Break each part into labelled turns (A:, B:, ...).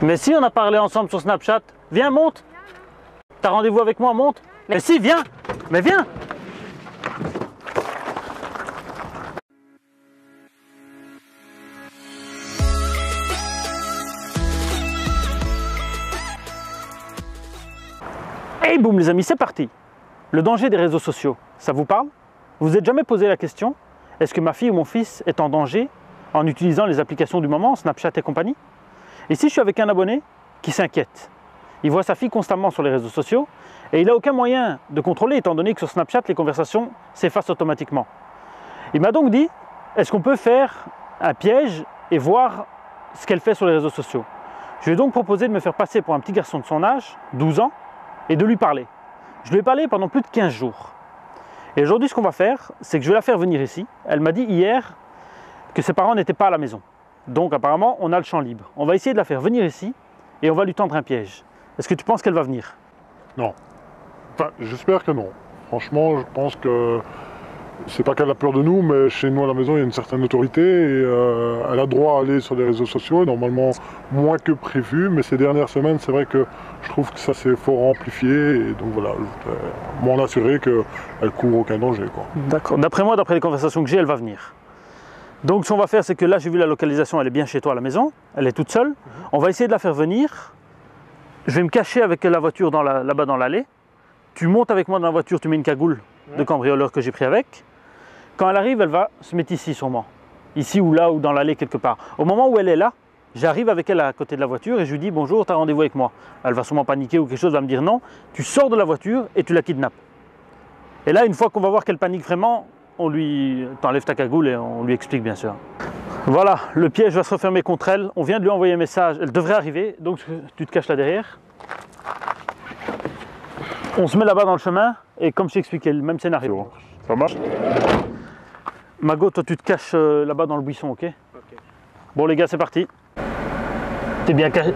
A: Mais si, on a parlé ensemble sur Snapchat. Viens, monte. T'as rendez-vous avec moi, monte. Mais si, viens. Mais viens. Et boum les amis, c'est parti. Le danger des réseaux sociaux, ça vous parle? Vous vous êtes jamais posé la question, est-ce que ma fille ou mon fils est en danger en utilisant les applications du moment, Snapchat et compagnie? Ici, je suis avec un abonné qui s'inquiète. Il voit sa fille constamment sur les réseaux sociaux et il n'a aucun moyen de contrôler étant donné que sur Snapchat, les conversations s'effacent automatiquement. Il m'a donc dit, est-ce qu'on peut faire un piège et voir ce qu'elle fait sur les réseaux sociaux? Je lui ai donc proposé de me faire passer pour un petit garçon de son âge, 12 ans, et de lui parler. Je lui ai parlé pendant plus de 15 jours. Et aujourd'hui, ce qu'on va faire, c'est que je vais la faire venir ici. Elle m'a dit hier que ses parents n'étaient pas à la maison. Donc apparemment, on a le champ libre. On va essayer de la faire venir ici et on va lui tendre un piège. Est-ce que tu penses qu'elle va venir?
B: Non. Enfin, j'espère que non. Franchement, je pense que c'est pas qu'elle a peur de nous, mais chez nous à la maison, il y a une certaine autorité et elle a droit à aller sur les réseaux sociaux, normalement moins que prévu, mais ces dernières semaines, c'est vrai que je trouve que ça s'est fort amplifié et donc voilà, je voudrais m'en assurer qu'elle court aucun danger.
A: D'accord. D'après moi, d'après les conversations que j'ai, elle va venir. Donc ce qu'on va faire, c'est que là, j'ai vu la localisation, elle est bien chez toi à la maison, elle est toute seule. On va essayer de la faire venir. Je vais me cacher avec la voiture là-bas dans l'allée. Tu montes avec moi dans la voiture, tu mets une cagoule de cambrioleur que j'ai pris avec. Quand elle arrive, elle va se mettre ici sûrement. Ici ou là ou dans l'allée quelque part. Au moment où elle est là, j'arrive avec elle à côté de la voiture et je lui dis bonjour, tu as rendez-vous avec moi. Elle va sûrement paniquer ou quelque chose, va me dire non. Tu sors de la voiture et tu la kidnappes. Et là, une fois qu'on va voir qu'elle panique vraiment, t'enlèves ta cagoule et on lui explique bien sûr. Voilà, le piège va se refermer contre elle. On vient de lui envoyer un message, elle devrait arriver. Donc tu te caches là derrière. On se met là-bas dans le chemin et comme je t'ai expliqué, le même scénario.
B: Ça marche?
A: Mago, toi tu te caches là-bas dans le buisson, ok? Bon les gars, c'est parti.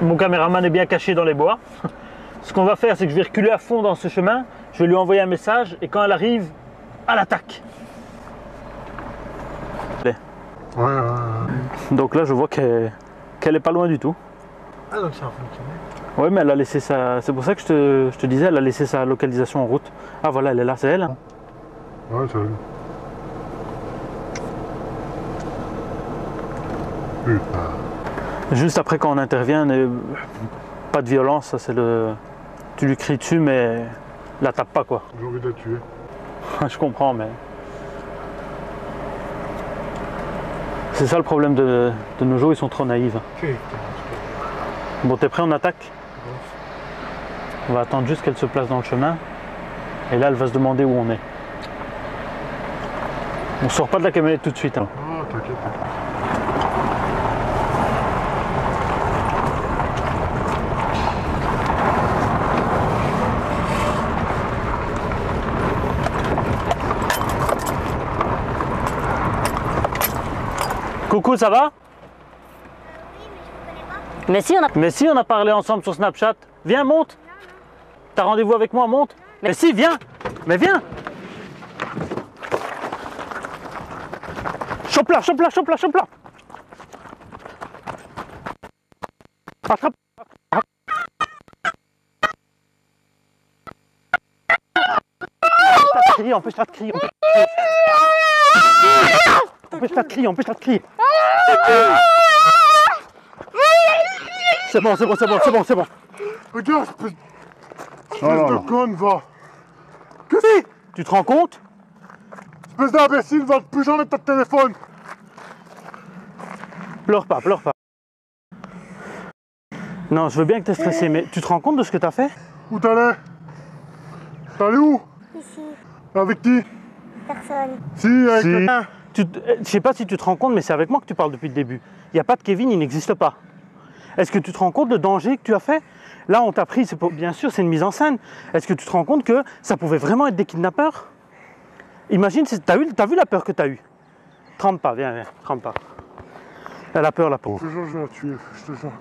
A: Mon caméraman est bien caché dans les bois. Ce qu'on va faire, c'est que je vais reculer à fond dans ce chemin. Je vais lui envoyer un message et quand elle arrive, à l'attaque.
B: Ouais.
A: Donc là, je vois qu'elle est pas loin du tout.
C: Ah donc ça a fonctionné.
A: Oui, mais elle a laissé sa... C'est pour ça que je te disais, elle a laissé sa localisation en route. Ah voilà, elle est là, c'est elle.
B: Ouais, c'est elle. Putain.
A: Juste après, quand on intervient, pas de violence, ça c'est le... Tu lui cries dessus, mais la tape pas quoi.
B: J'ai envie de la tuer.
A: Je comprends, mais... C'est ça le problème de nos jours, ils sont trop naïfs. Bon, t'es prêt, on attaque? On va attendre juste qu'elle se place dans le chemin. Et là, elle va se demander où on est. On sort pas de la camionnette tout de suite. Hein.
B: Ah, t'inquiète.
A: Coucou, ça va?
D: Mais si,
A: on a parlé ensemble sur Snapchat. Viens, monte. T'as rendez-vous avec moi, monte. Mais si, viens. Mais viens. Chope-la, chope-la, chope-la, chope-la. Attrape. Empêche-la de crier, empêche-la de crier. Empêche-la de crier. C'est bon.
B: Regarde, espèce de conne, va.
A: Qu'est-ce que c'est? Tu te rends compte?
B: Espèce d'imbécile, va plus jamais de ta téléphone.
A: Pleure pas. Non, je veux bien que tu es stressé, mais tu te rends compte de ce que tu as fait?
B: Où t'allais? T'allais où?
D: Ici,
B: Avec qui?
D: personne.
B: Si, avec quelqu'un.
A: Je sais pas si tu te rends compte, mais c'est avec moi que tu parles depuis le début. Il n'y a pas de Kevin, il n'existe pas. Est-ce que tu te rends compte du danger que tu as fait? Là, on t'a pris, bien sûr, c'est une mise en scène. Est-ce que tu te rends compte que ça pouvait vraiment être des kidnappeurs? Imagine, t'as vu la peur que tu as eue? Trempe pas, viens, trempe pas. Elle a peur, la pauvre.
B: Je te jure, je vais la tuer, je te jure.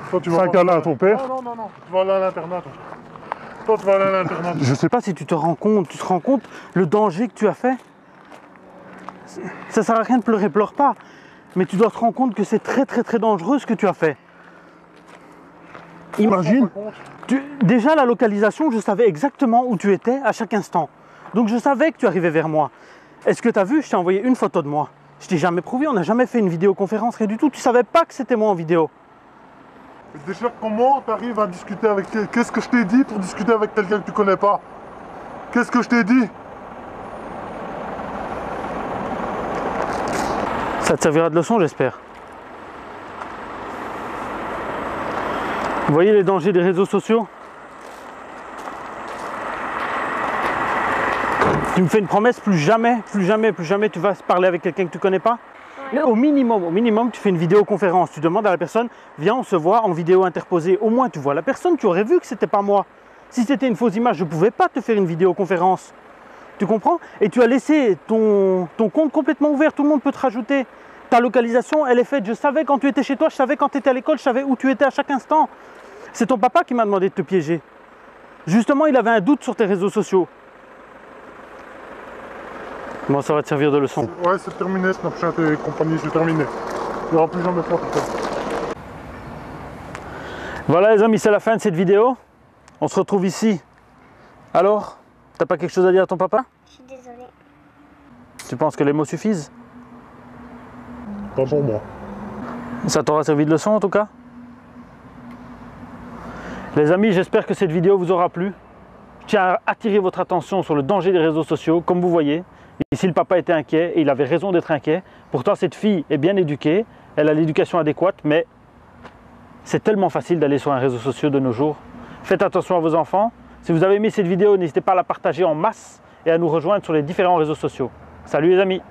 B: Toi, tu vas... C'est un câlin à ton père? Non. Tu vas aller à l'internat, toi. Toi, tu vas aller à l'internat.
A: Je sais pas si tu te rends compte, le danger que tu as fait? Ça sert à rien de pleurer, pleure pas. Mais tu dois te rendre compte que c'est très dangereux ce que tu as fait. Imagine, déjà la localisation, je savais exactement où tu étais à chaque instant. Donc je savais que tu arrivais vers moi. Est-ce que tu as vu, je t'ai envoyé une photo de moi. Je t'ai jamais prouvé, on n'a jamais fait une vidéoconférence, rien du tout. Tu savais pas que c'était moi en vidéo.
B: Déjà, comment tu arrives à discuter avec... Qu'est-ce que je t'ai dit pour discuter avec quelqu'un que tu connais pas? Qu'est-ce que je t'ai dit?
A: Ça te servira de leçon, j'espère. Vous voyez les dangers des réseaux sociaux? Tu me fais une promesse, plus jamais tu vas parler avec quelqu'un que tu connais pas?
D: Ouais.
A: Au minimum, tu fais une vidéoconférence. Tu demandes à la personne, viens, on se voit en vidéo interposée. Au moins, tu vois la personne, tu aurais vu que c'était pas moi. Si c'était une fausse image, je ne pouvais pas te faire une vidéoconférence. Tu comprends? Et tu as laissé ton compte complètement ouvert, tout le monde peut te rajouter. Ta localisation, elle est faite. Je savais quand tu étais chez toi, je savais quand tu étais à l'école, je savais où tu étais à chaque instant. C'est ton papa qui m'a demandé de te piéger. Justement, il avait un doute sur tes réseaux sociaux. Bon, ça va te servir de leçon.
B: Ouais, c'est terminé, Snapchat et compagnie, c'est terminé. Il n'y aura plus jamais ça, peut-être.
A: Voilà les amis, c'est la fin de cette vidéo. On se retrouve ici. Alors, t'as pas quelque chose à dire à ton papa?
D: Je suis désolée.
A: Tu penses que les mots suffisent?
B: Pas pour moi.
A: Ça t'aura servi de leçon en tout cas? Les amis, j'espère que cette vidéo vous aura plu. Je tiens à attirer votre attention sur le danger des réseaux sociaux. Comme vous voyez, ici le papa était inquiet et il avait raison d'être inquiet. Pourtant cette fille est bien éduquée, elle a l'éducation adéquate, mais c'est tellement facile d'aller sur un réseau social de nos jours. Faites attention à vos enfants. Si vous avez aimé cette vidéo, n'hésitez pas à la partager en masse et à nous rejoindre sur les différents réseaux sociaux. Salut les amis!